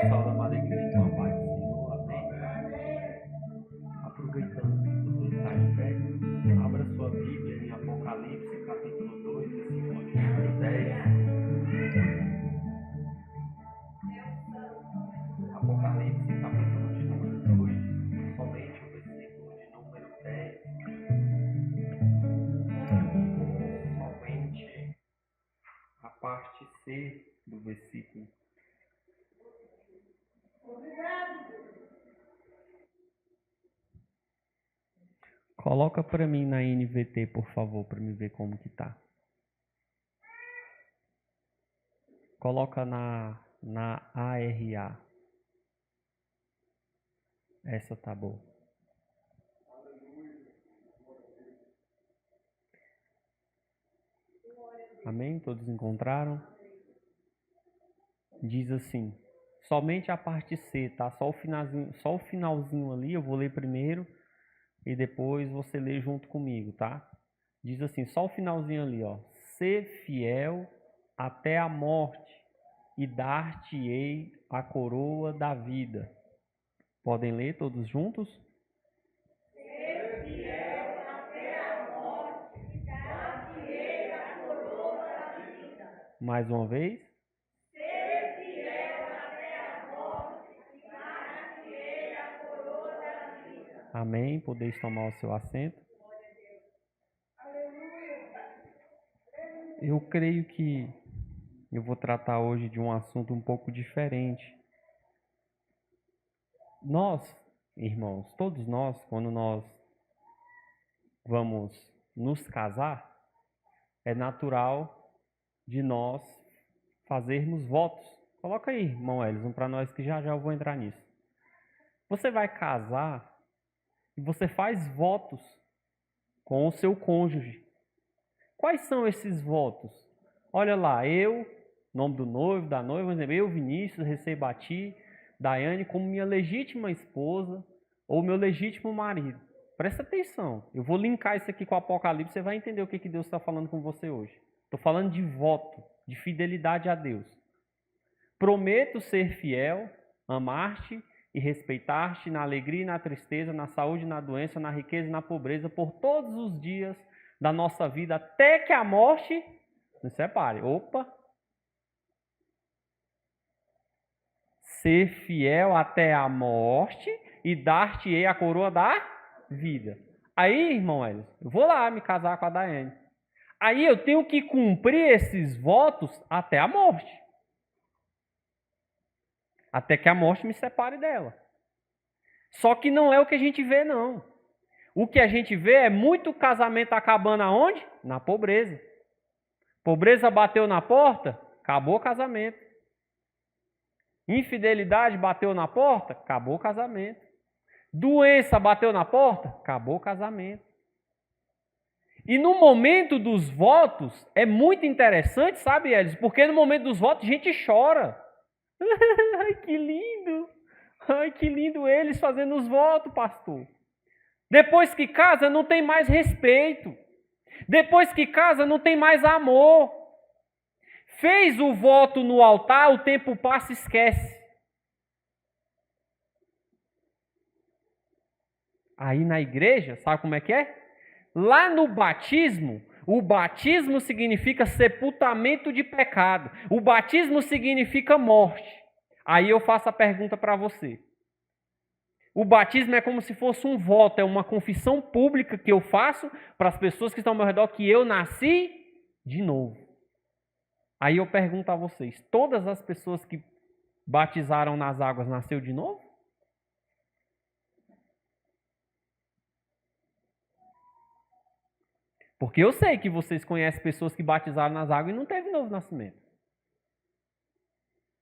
Só uma alegria e uma paz do Senhor. Amém. Aproveitando que você está de pé, abra sua Bíblia em Apocalipse, capítulo 2, versículo de número 10. Apocalipse, capítulo de número 2, somente o versículo de número 10. Somente a parte C do versículo. Coloca para mim na NVT, por favor, para me ver como que tá. Coloca na ARA. Essa tá boa. Amém? Todos encontraram? Diz assim, somente a parte C, tá? Só o finalzinho ali, eu vou ler primeiro e depois você lê junto comigo, tá? Diz assim, só o finalzinho ali, ó. Ser fiel até a morte e dar-te-ei a coroa da vida. Podem ler todos juntos? Ser fiel até a morte e dar-te-ei a coroa da vida. Mais uma vez. Ser fiel até a morte e dar-te-ei a coroa da vida. Amém. Podeis tomar o seu assento. Eu creio que eu vou tratar hoje de um assunto um pouco diferente. Nós, irmãos, todos nós, quando nós vamos nos casar, é natural de nós fazermos votos. Coloca aí, irmão Elison, para nós que já eu vou entrar nisso. Você vai casar e você faz votos com o seu cônjuge. Quais são esses votos? Olha lá, eu, nome do noivo, da noiva, por exemplo, eu, Vinícius, recebo a ti, Daiane, como minha legítima esposa ou meu legítimo marido. Presta atenção, eu vou linkar isso aqui com o Apocalipse, você vai entender o que Deus está falando com você hoje. Estou falando de voto, de fidelidade a Deus. Prometo ser fiel, amar-te e respeitar-te na alegria e na tristeza, na saúde e na doença, na riqueza e na pobreza, por todos os dias da nossa vida, até que a morte nos separe. Opa! Ser fiel até a morte e dar-te-ei a coroa da vida. Aí, irmão Hélio, eu vou lá me casar com a Daiane. Aí eu tenho que cumprir esses votos até a morte. Até que a morte me separe dela. Só que não é o que a gente vê, não. O que a gente vê é muito casamento acabando aonde? Na pobreza. Pobreza bateu na porta, acabou o casamento. Infidelidade bateu na porta, acabou o casamento. Doença bateu na porta, acabou o casamento. E no momento dos votos, é muito interessante, sabe, Elis? Porque no momento dos votos a gente chora. Ai, que lindo! Ai, que lindo eles fazendo os votos, pastor. Depois que casa, não tem mais respeito. Depois que casa, não tem mais amor. Fez o voto no altar, o tempo passa e esquece. Aí na igreja, sabe como é que é? Lá no batismo, o batismo significa sepultamento de pecado. O batismo significa morte. Aí eu faço a pergunta para você. O batismo é como se fosse um voto, é uma confissão pública que eu faço para as pessoas que estão ao meu redor que eu nasci de novo. Aí eu pergunto a vocês, todas as pessoas que batizaram nas águas nasceu de novo? Porque eu sei que vocês conhecem pessoas que batizaram nas águas e não teve novo nascimento.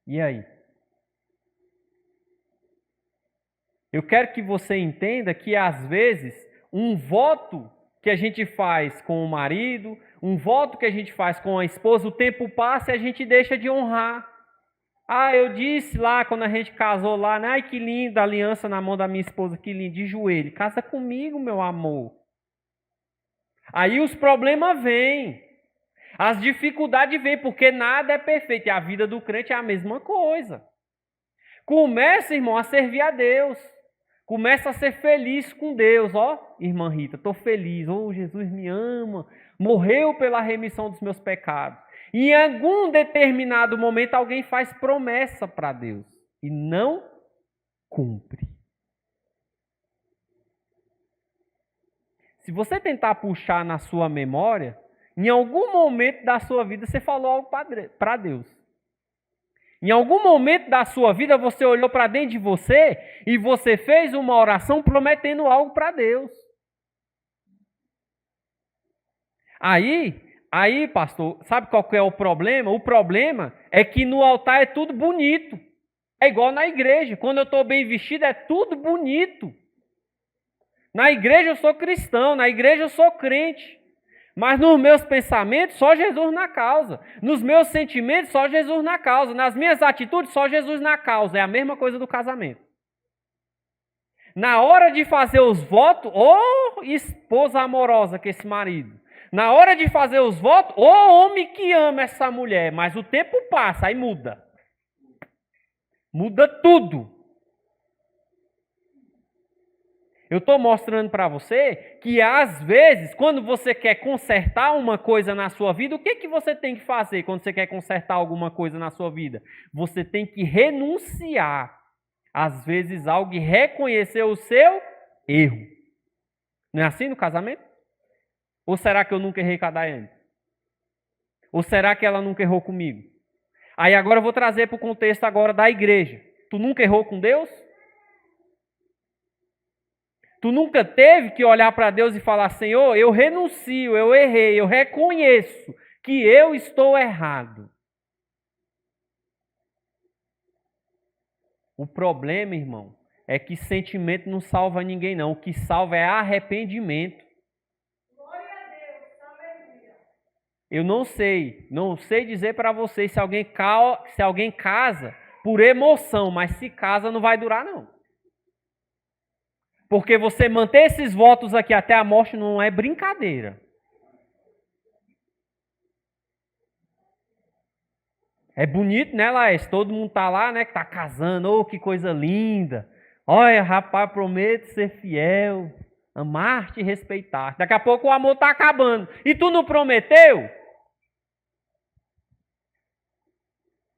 E aí? Eu quero que você entenda que, às vezes, um voto que a gente faz com o marido, um voto que a gente faz com a esposa, o tempo passa e a gente deixa de honrar. Ah, eu disse lá, quando a gente casou lá, né? Ai, que linda a aliança na mão da minha esposa, que lindo, de joelho. Casa comigo, meu amor. Aí os problemas vêm. As dificuldades vêm, porque nada é perfeito. E a vida do crente é a mesma coisa. Começa, irmão, a servir a Deus. Começa a ser feliz com Deus. Ó, irmã Rita, estou feliz. Oh, Jesus me ama. Morreu pela remissão dos meus pecados. E em algum determinado momento alguém faz promessa para Deus e não cumpre. Se você tentar puxar na sua memória, em algum momento da sua vida você falou algo para Deus. Em algum momento da sua vida você olhou para dentro de você e você fez uma oração prometendo algo para Deus. Aí, pastor, sabe qual que é o problema? O problema é que no altar é tudo bonito. É igual na igreja. Quando eu estou bem vestido, é tudo bonito. Na igreja eu sou cristão, na igreja eu sou crente. Mas nos meus pensamentos, só Jesus na causa. Nos meus sentimentos, só Jesus na causa. Nas minhas atitudes, só Jesus na causa. É a mesma coisa do casamento. Na hora de fazer os votos, ô esposa amorosa que esse marido. Na hora de fazer os votos, ô homem que ama essa mulher. Mas o tempo passa, aí muda. Muda tudo. Eu estou mostrando para você que, às vezes, quando você quer consertar uma coisa na sua vida, o que você tem que fazer quando você quer consertar alguma coisa na sua vida? Você tem que renunciar, às vezes, algo e reconhecer o seu erro. Não é assim no casamento? Ou será que eu nunca errei com a Daiane? Ou será que ela nunca errou comigo? Aí agora eu vou trazer para o contexto agora da igreja. Tu nunca errou com Deus? Tu nunca teve que olhar para Deus e falar, Senhor, eu renuncio, eu errei, eu reconheço que eu estou errado. O problema, irmão, é que sentimento não salva ninguém, não. O que salva é arrependimento. Glória a Deus, aleluia. Eu não sei dizer para vocês se alguém casa por emoção, mas se casa não vai durar, não. Porque você manter esses votos aqui até a morte não é brincadeira. É bonito, né, Laís? Todo mundo tá lá, né, que tá casando. Oh, que coisa linda. Olha, rapaz, prometo ser fiel, amar-te e respeitar. Daqui a pouco o amor tá acabando. E tu não prometeu?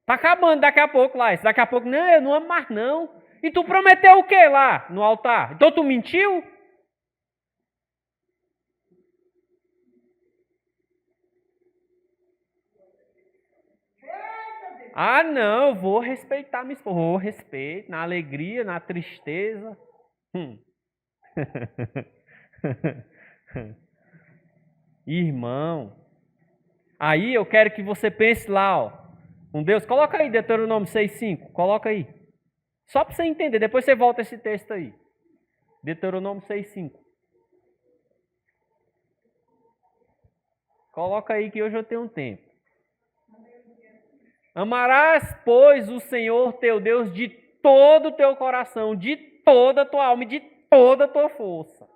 Tá acabando daqui a pouco, Laís. Daqui a pouco, não, eu não amo mais, não. E tu prometeu o que lá no altar? Então tu mentiu? Ah, não, eu vou respeitar minha esposa. Vou respeito, na alegria, na tristeza. Irmão, aí eu quero que você pense lá, ó. Com Deus, coloca aí Deuteronômio 6,5, coloca aí. Só para você entender, depois você volta esse texto aí. Deuteronômio 6,5. Coloca aí que hoje eu tenho um tempo. Amarás, pois, o Senhor teu Deus de todo o teu coração, de toda a tua alma e de toda a tua força.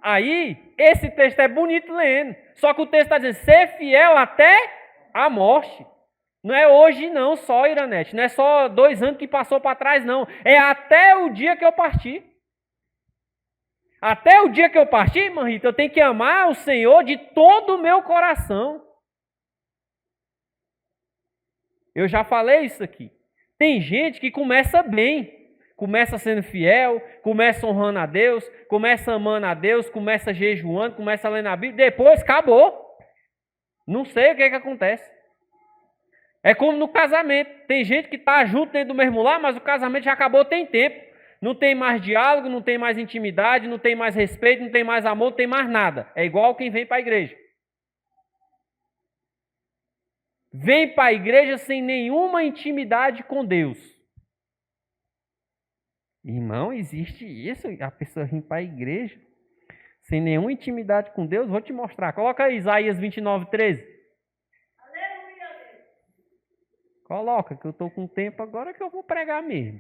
Aí, esse texto é bonito lendo. Só que o texto está dizendo, ser fiel até a morte. Não é hoje não, só, Iranete. Não é só 2 anos que passou para trás, não. É até o dia que eu parti. Até o dia que eu parti, irmã Rita, eu tenho que amar o Senhor de todo o meu coração. Eu já falei isso aqui. Tem gente que começa bem. Começa sendo fiel, começa honrando a Deus, começa amando a Deus, começa jejuando, começa lendo a Bíblia. Depois, acabou. Não sei o que acontece. É como no casamento. Tem gente que está junto dentro do mesmo lar, mas o casamento já acabou tem tempo. Não tem mais diálogo, não tem mais intimidade, não tem mais respeito, não tem mais amor, não tem mais nada. É igual quem vem para a igreja. Vem para a igreja sem nenhuma intimidade com Deus. Irmão, existe isso? A pessoa vem para a igreja sem nenhuma intimidade com Deus? Vou te mostrar. Coloca aí Isaías 29:13. Coloca, que eu estou com tempo agora que eu vou pregar mesmo.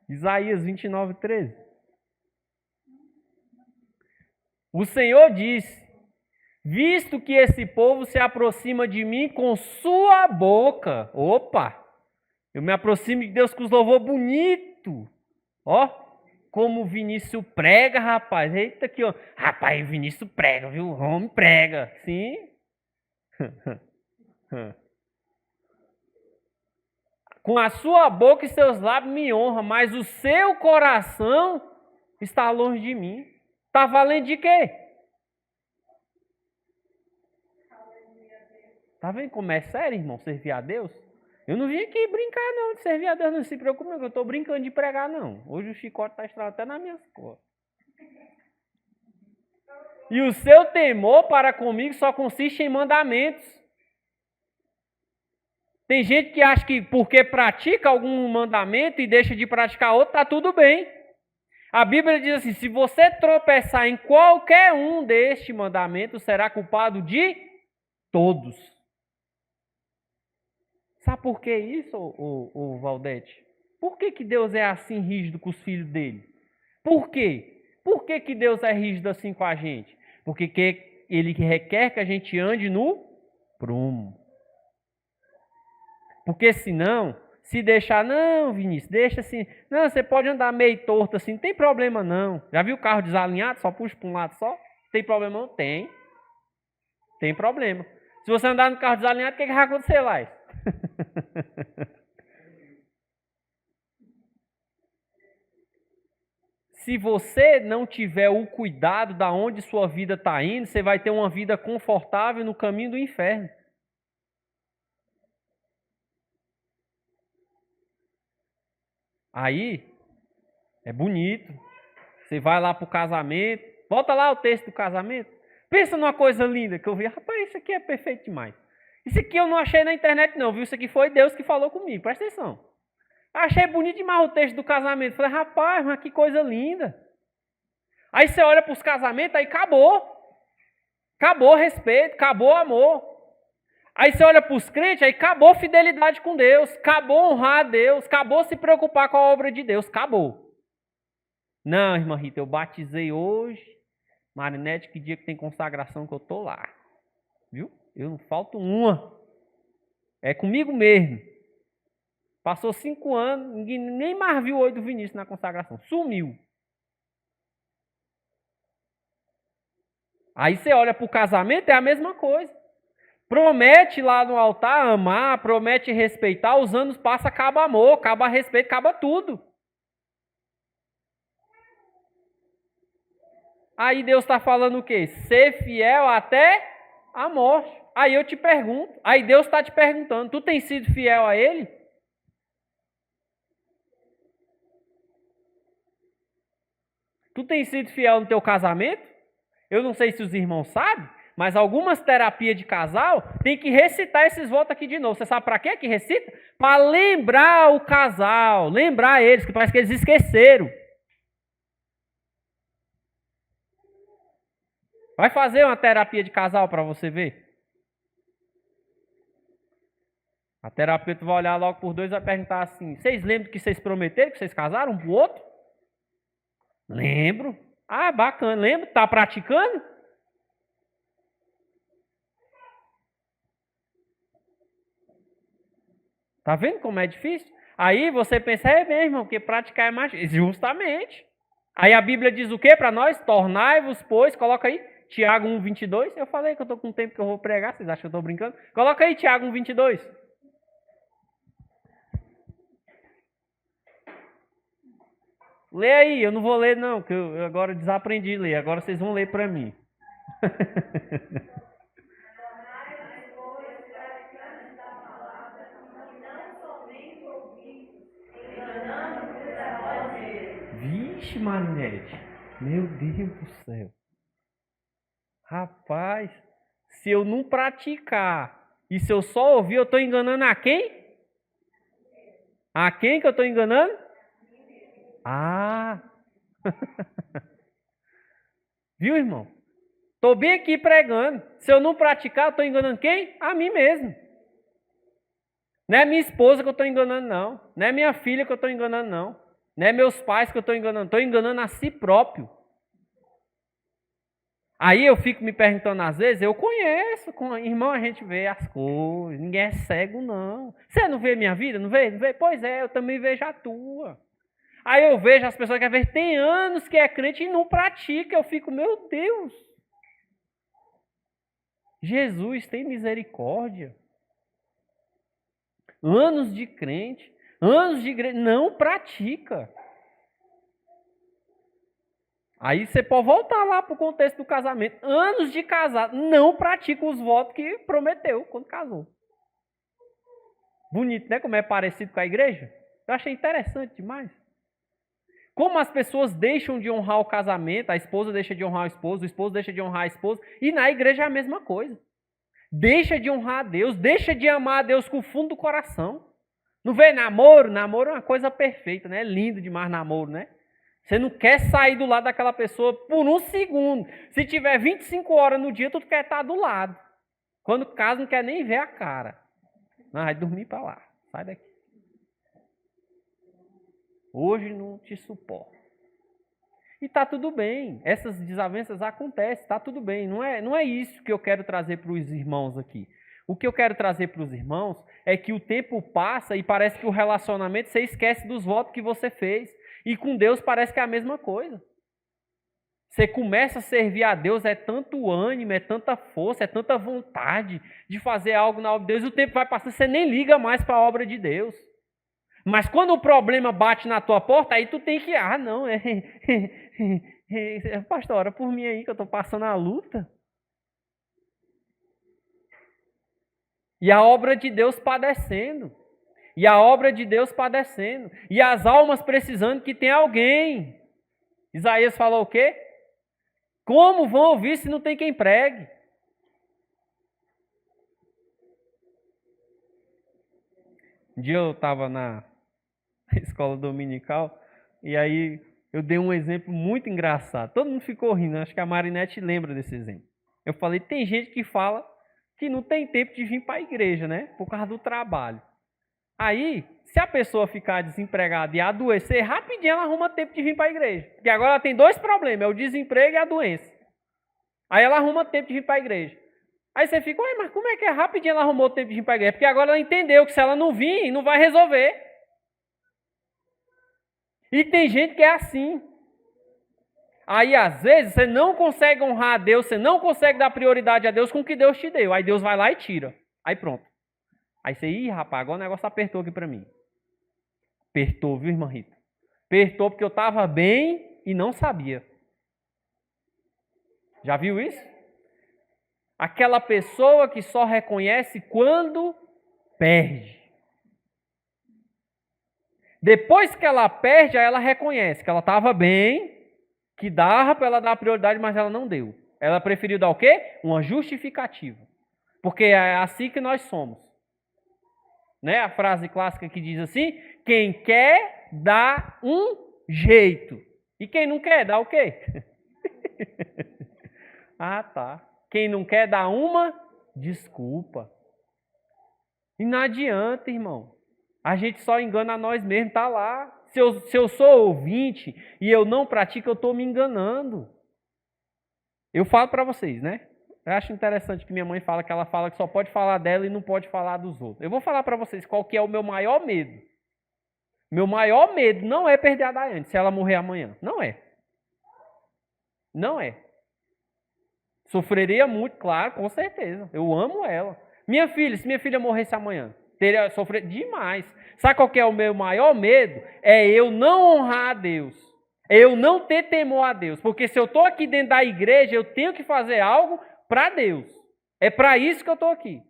Isaías 29:13. O Senhor disse, visto que esse povo se aproxima de mim com sua boca. Opa! Eu me aproximo de Deus com os louvores bonitos. Ó, como o Vinícius prega, rapaz. Eita aqui, ó. Rapaz, o Vinícius prega, viu? O homem prega. Sim. Com a sua boca e seus lábios me honra, mas o seu coração está longe de mim. Está valendo de quê? Tá vendo como é sério, irmão, servir a Deus? Eu não vim aqui brincar, não, de servir a Deus, não se preocupe, não, que eu estou brincando de pregar, não. Hoje o chicote está estralado até nas minhas costas. E o seu temor para comigo só consiste em mandamentos. Tem gente que acha que porque pratica algum mandamento e deixa de praticar outro, está tudo bem. A Bíblia diz assim, se você tropeçar em qualquer um destes mandamentos, será culpado de todos. Sabe por que isso, o Valdete? Por que Deus é assim rígido com os filhos dele? Por quê? Por que Deus é rígido assim com a gente? Porque ele requer que a gente ande no prumo. Porque senão, se deixar, não, Vinícius, deixa assim. Não, você pode andar meio torto assim, não tem problema não. Já viu o carro desalinhado, só puxa para um lado só? Tem problema não? Tem. Tem problema. Se você andar no carro desalinhado, o que vai acontecer lá? Se você não tiver o cuidado da onde sua vida está indo, você vai ter uma vida confortável no caminho do inferno. Aí, é bonito. Você vai lá para o casamento. Volta lá o texto do casamento. Pensa numa coisa linda que eu vi. Rapaz, isso aqui é perfeito demais. Isso aqui eu não achei na internet não, viu? Isso aqui foi Deus que falou comigo. Presta atenção. Achei bonito demais o texto do casamento. Falei, rapaz, mas que coisa linda. Aí você olha para os casamentos, aí acabou. Acabou o respeito, acabou o amor. Aí você olha para os crentes, aí acabou fidelidade com Deus, acabou honrar a Deus, acabou se preocupar com a obra de Deus, acabou. Não, irmã Rita, eu batizei hoje, Marinete, que dia que tem consagração que eu tô lá. Viu? Eu não falto uma. É comigo mesmo. Passou 5 anos, ninguém nem mais viu o oi do Vinícius na consagração. Sumiu. Aí você olha para o casamento, é a mesma coisa. Promete lá no altar amar, promete respeitar, os anos passam, acaba amor, acaba respeito, acaba tudo. Aí Deus está falando o quê? Ser fiel até a morte. Aí eu te pergunto, aí Deus está te perguntando, tu tem sido fiel a Ele? Tu tem sido fiel no teu casamento? Eu não sei se os irmãos sabem, mas algumas terapias de casal tem que recitar esses votos aqui de novo. Você sabe para quê que recita? Para lembrar o casal, lembrar eles, que parece que eles esqueceram. Vai fazer uma terapia de casal para você ver. A terapeuta vai olhar logo por dois e vai perguntar assim, vocês lembram que vocês prometeram que vocês casaram um pro outro? Lembro. Ah, bacana. Lembro? Tá praticando? Tá vendo como é difícil? Aí você pensa, é mesmo, porque praticar é mais... Justamente. Aí a Bíblia diz o quê para nós? Tornai-vos, pois, coloca aí, Tiago 1:22. Eu falei que eu estou com tempo que eu vou pregar, vocês acham que eu estou brincando? Coloca aí, Tiago 1:22. Lê aí, eu não vou ler não, que eu agora desaprendi a ler. Agora vocês vão ler para mim. Vixe, Marinete. Meu Deus do céu. Rapaz, se eu não praticar e se eu só ouvir, eu estou enganando a quem? A quem que eu estou enganando? Ah! Viu, irmão? Estou bem aqui pregando. Se eu não praticar, eu estou enganando quem? A mim mesmo. Não é minha esposa que eu estou enganando, não. Não é minha filha que eu estou enganando, não. Não é meus pais que eu estou enganando. Estou enganando a si próprio. Aí eu fico me perguntando às vezes, eu conheço, irmão, a gente vê as coisas, ninguém é cego não. Você não vê minha vida? Não vê? Não vê? Pois é, eu também vejo a tua. Aí eu vejo as pessoas que às vezes tem anos que é crente e não pratica, eu fico, meu Deus. Jesus tem misericórdia. Anos de crente, anos de igreja, não pratica. Aí você pode voltar lá para o contexto do casamento. Anos de casado, não pratica os votos que prometeu quando casou. Bonito, né? Como é parecido com a igreja. Eu achei interessante demais. Como as pessoas deixam de honrar o casamento, a esposa deixa de honrar o esposo deixa de honrar a esposa, e na igreja é a mesma coisa. Deixa de honrar a Deus, deixa de amar a Deus com o fundo do coração. Não vê namoro? Namoro é uma coisa perfeita, né? É lindo demais namoro, né? Você não quer sair do lado daquela pessoa por um segundo. Se tiver 25 horas no dia, tu quer estar do lado. Quando casa, não quer nem ver a cara. Não, vai dormir para lá. Sai daqui. Hoje não te suporto. E tá tudo bem. Essas desavenças acontecem, tá tudo bem. Não é isso que eu quero trazer para os irmãos aqui. O que eu quero trazer para os irmãos é que o tempo passa e parece que o relacionamento, você esquece dos votos que você fez. E com Deus parece que é a mesma coisa. Você começa a servir a Deus, é tanto ânimo, é tanta força, é tanta vontade de fazer algo na obra de Deus. O tempo vai passando, você nem liga mais para a obra de Deus. Mas quando o problema bate na tua porta, aí tu tem que... pastor, ora por mim aí que eu estou passando a luta. E a obra de Deus padecendo. E a obra de Deus padecendo. E as almas precisando que tem alguém. Isaías falou o quê? Como vão ouvir se não tem quem pregue? Um dia eu estava na escola dominical e aí eu dei um exemplo muito engraçado. Todo mundo ficou rindo, acho que a Marinette lembra desse exemplo. Eu falei, tem gente que fala que não tem tempo de vir para a igreja, né? Por causa do trabalho. Aí, se a pessoa ficar desempregada e adoecer, rapidinho ela arruma tempo de vir para a igreja. Porque agora ela tem dois problemas, é o desemprego e a doença. Aí ela arruma tempo de vir para a igreja. Aí você fica, ué, mas como é que é rapidinho ela arrumou tempo de vir para a igreja? Porque agora ela entendeu que se ela não vir, não vai resolver. E tem gente que é assim. Aí, às vezes, você não consegue honrar a Deus, você não consegue dar prioridade a Deus com o que Deus te deu. Aí Deus vai lá e tira. Aí pronto. Aí você, rapaz, agora o negócio apertou aqui para mim. Apertou, viu, irmã Rita? Apertou porque eu estava bem e não sabia. Já viu isso? Aquela pessoa que só reconhece quando perde. Depois que ela perde, aí ela reconhece que ela estava bem, que dava para ela dar prioridade, mas ela não deu. Ela preferiu dar o quê? Uma justificativa. Porque é assim que nós somos. Né? A frase clássica que diz assim, quem quer, dá um jeito. E quem não quer, dá o quê? Ah, tá. Quem não quer, dá uma desculpa. E não adianta, irmão. A gente só engana a nós mesmos, tá lá. Se eu sou ouvinte e eu não pratico, eu estou me enganando. Eu falo para vocês, né? Eu acho interessante que minha mãe fala que ela fala que só pode falar dela e não pode falar dos outros. Eu vou falar para vocês qual que é o meu maior medo. Meu maior medo não é perder a Daiane se ela morrer amanhã. Não é. Não é. Sofreria muito, claro, com certeza. Eu amo ela. Minha filha, se minha filha morresse amanhã, teria sofrido demais. Sabe qual que é o meu maior medo? É eu não honrar a Deus. É eu não ter temor a Deus. Porque se eu estou aqui dentro da igreja, eu tenho que fazer algo para Deus. É para isso que eu estou aqui.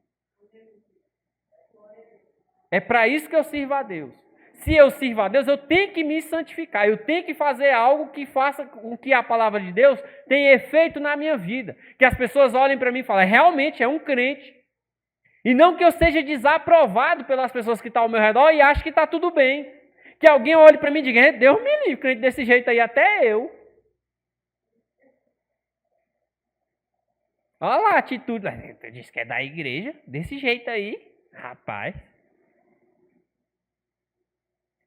É para isso que eu sirvo a Deus. Se eu sirvo a Deus, eu tenho que me santificar. Eu tenho que fazer algo que faça com que a palavra de Deus tenha efeito na minha vida. Que as pessoas olhem para mim e falem, realmente é um crente. E não que eu seja desaprovado pelas pessoas que estão ao meu redor e acho que está tudo bem. Que alguém olhe para mim e diga, Deus me livre, crente desse jeito aí, até eu. Olha lá a atitude. Diz que é da igreja, desse jeito aí. Rapaz.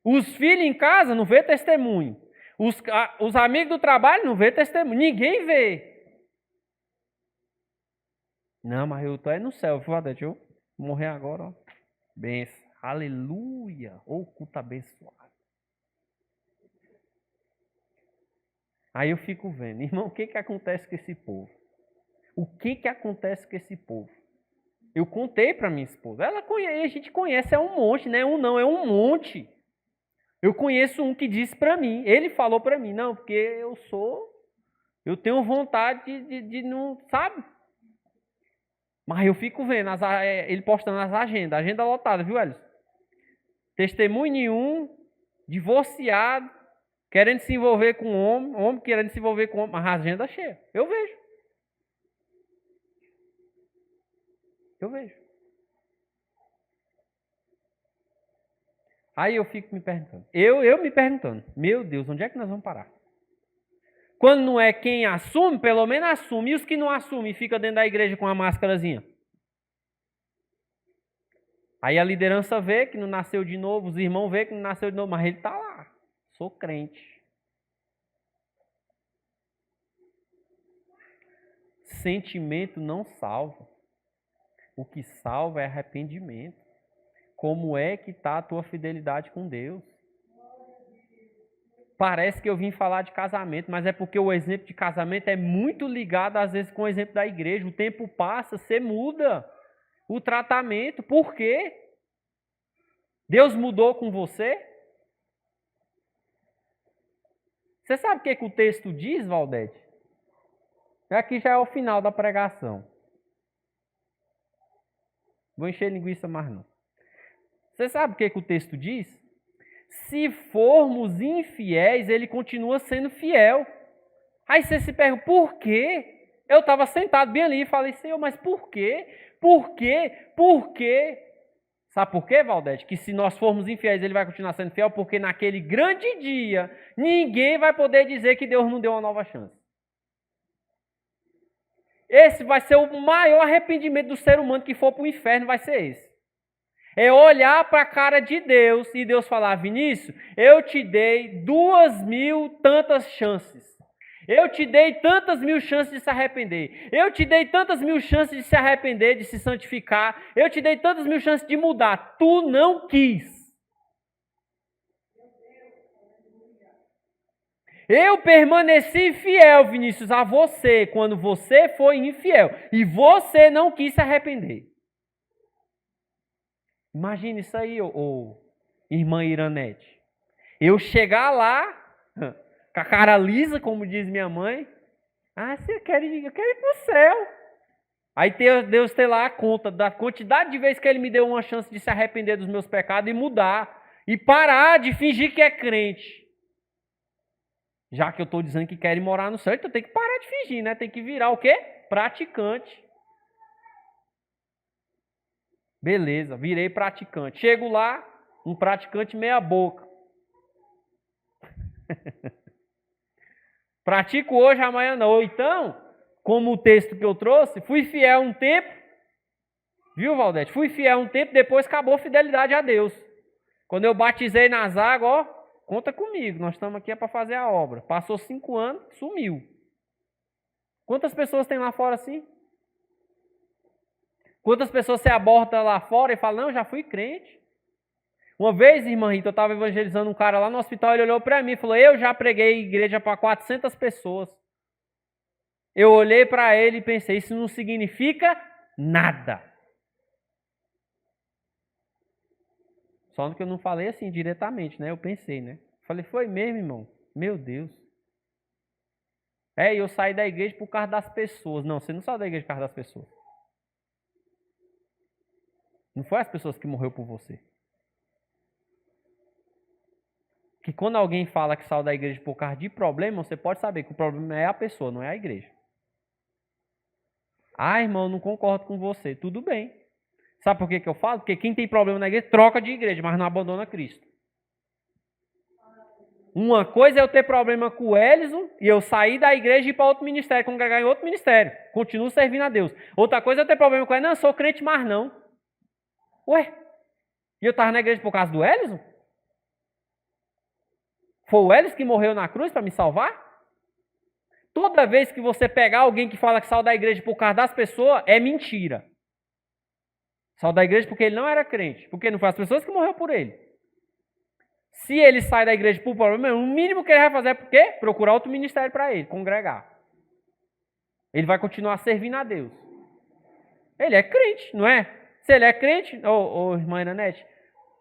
Os filhos em casa não vê testemunho. Os amigos do trabalho não vê testemunho. Ninguém vê. Não, mas eu tô no céu, viu, Adete? Eu vou morrer agora, ó. Benção. Aleluia. Ô, culto abençoado. Aí eu fico vendo, irmão, o que acontece com esse povo? O que acontece com esse povo? Eu contei para minha esposa. Ela conhece, a gente conhece, é um monte, não é um não, é um monte. Eu conheço um que disse para mim, ele falou para mim, não, porque eu tenho vontade de não, sabe? Mas eu fico vendo, ele postando as agendas, agenda lotada, viu, Elis? Testemunho nenhum, divorciado, querendo se envolver com homem querendo se envolver com homem, mas a agenda cheia. Eu vejo. Aí eu fico me perguntando. Eu me perguntando, meu Deus, onde é que nós vamos parar? Quando não é quem assume, pelo menos assume. E os que não assumem fica dentro da igreja com a máscarazinha? Aí a liderança vê que não nasceu de novo, os irmãos vê que não nasceu de novo, mas ele está lá. Sou crente. Sentimento não salva. O que salva é arrependimento. Como é que está a tua fidelidade com Deus? Parece que eu vim falar de casamento, mas é porque o exemplo de casamento é muito ligado, às vezes, com o exemplo da igreja. O tempo passa, você muda o tratamento. Por quê? Deus mudou com você? Você sabe o que o texto diz, Valdete? Aqui já é o final da pregação. Vou encher linguiça mais não. Você sabe o que o texto diz? Se formos infiéis, ele continua sendo fiel. Aí você se pergunta, por quê? Eu estava sentado bem ali e falei, Senhor, mas por quê? Por quê? Por quê? Sabe por quê, Valdete? Que se nós formos infiéis, ele vai continuar sendo fiel, porque naquele grande dia, ninguém vai poder dizer que Deus não deu uma nova chance. Esse vai ser o maior arrependimento do ser humano que for para o inferno, vai ser esse. É olhar para a cara de Deus e Deus falar, Vinícius, eu te dei 2.000 tantas chances. Eu te dei tantas mil chances de se arrepender. Eu te dei tantas mil chances de se arrepender, de se santificar. Eu te dei tantas mil chances de mudar. Tu não quis. Eu permaneci fiel, Vinícius, a você, quando você foi infiel. E você não quis se arrepender. Imagina isso aí, ô irmã Iranete. Eu chegar lá, com a cara lisa, como diz minha mãe. Ah, eu quero ir para o céu. Aí Deus tem lá a conta da quantidade de vezes que Ele me deu uma chance de se arrepender dos meus pecados e mudar. E parar de fingir que é crente. Já que eu estou dizendo que quero morar no céu, então tem que parar de fingir, né? Tem que virar o quê? Praticante. Beleza, virei praticante. Chego lá, um praticante meia boca. Pratico hoje, amanhã não. Ou então, como o texto que eu trouxe, fui fiel um tempo. Viu, Valdete? Fui fiel um tempo, depois acabou a fidelidade a Deus. Quando eu batizei nas águas, ó, conta comigo, nós estamos aqui para fazer a obra. Passou 5 anos, sumiu. Quantas pessoas tem lá fora assim? Quantas pessoas se abortam lá fora e falam, não, já fui crente. Uma vez, irmã Rita, eu estava evangelizando um cara lá no hospital, ele olhou para mim e falou, eu já preguei igreja para 400 pessoas. Eu olhei para ele e pensei, isso não significa nada. Só que eu não falei assim diretamente, né? Eu pensei, né? Falei, foi mesmo, irmão? Meu Deus. Eu saí da igreja por causa das pessoas. Não, você não saiu da igreja por causa das pessoas. Não foi as pessoas que morreu por você. Que quando alguém fala que saiu da igreja por causa de problema, você pode saber que o problema é a pessoa, não é a igreja. Ah, irmão, não concordo com você. Tudo bem. Sabe por que eu falo? Porque quem tem problema na igreja troca de igreja, mas não abandona Cristo. Uma coisa é eu ter problema com o Elison e eu sair da igreja e ir para outro ministério, congregar em outro ministério. Continuo servindo a Deus. Outra coisa é eu ter problema com ele. Não, eu sou crente, mas não. Ué? E eu estava na igreja por causa do Elison? Foi o Elison que morreu na cruz para me salvar? Toda vez que você pegar alguém que fala que saiu da igreja por causa das pessoas, é mentira. Saiu da igreja porque ele não era crente. Porque não foi as pessoas que morreram por ele. Se ele sai da igreja por problema, o mínimo que ele vai fazer é porque procurar outro ministério para ele, congregar. Ele vai continuar servindo a Deus. Ele é crente, não é? Se ele é crente, irmã Iranete,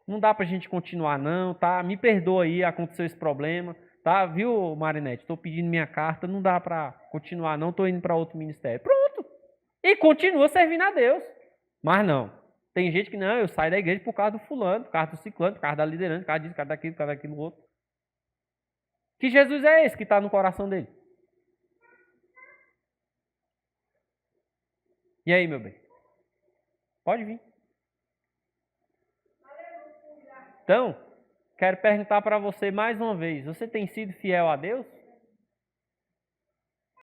não dá pra gente continuar não, tá? Me perdoa aí, aconteceu esse problema, tá? Viu, Marinete? Estou pedindo minha carta, não dá pra continuar não, estou indo para outro ministério. Pronto. E continua servindo a Deus. Mas não. Tem gente que não, eu saio da igreja por causa do fulano, por causa do ciclano, por causa da liderança, por causa disso, por causa daquilo, por causa daquilo outro. Que Jesus é esse que está no coração dele? E aí, meu bem? Pode vir. Então, quero perguntar para você mais uma vez: você tem sido fiel a Deus?